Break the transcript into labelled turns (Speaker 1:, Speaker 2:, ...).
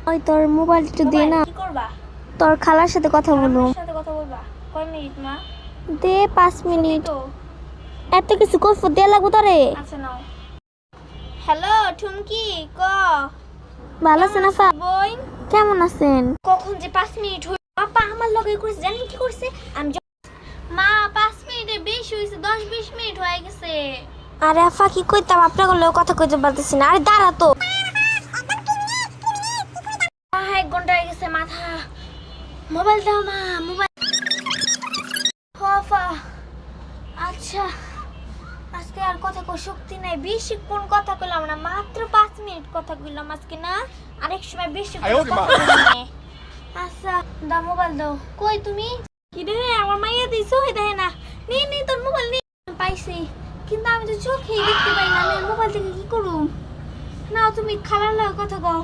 Speaker 1: ওই তোর মোবাইলটা দে না,
Speaker 2: কি করবা?
Speaker 1: তোর খালার সাথে কথা বলবো।
Speaker 2: আমার সাথে কথা বলবা? কয় মিনিট মা?
Speaker 1: দে 5 মিনিট।
Speaker 2: তো
Speaker 1: এত কিছু করবো, দে লাগবো তোরে।
Speaker 2: আচ্ছা নাও। হ্যালো টুমকি, ক
Speaker 1: ভালো আছেন আপা?
Speaker 2: বই
Speaker 1: কেমন আছেন?
Speaker 2: কখন যে 5 মিনিট হই আপা আমার লগে কইছে জানেন কি করছে? আমি মা 5 মিনিটে বেশি হইছে, 10-20 মিনিট হয়ে গেছে।
Speaker 1: আরে আফা কি কইতাম, আপনার লগে কথা কইতে পারতেছি না। আরে দাঁড়া তো।
Speaker 2: 1 ঘন্টা হয়ে গেছে, মাথা। মোবাইল দাও মা, মোবাইল। আপা আচ্ছা, আজকে আর কথা কই শক্তি নাই, বেশিক্ষণ কথা কইলাম না, মাত্র 5 মিনিট কথা কইলাম আজকে না, আরেক সময় বেশি কথা কইলাম। আচ্ছা দাও মোবাইল দাও। কই তুমি? কি রে আমার মাইয়া দিছো? হে দেখে না, নি নি তোর মোবাইল নি। পাইছি কিন্তু আমি তো চোখেই দেখতে পাই না, আমি মোবাইল থেকে কি করুম? নাও তুমি খালার লগে কথা কও।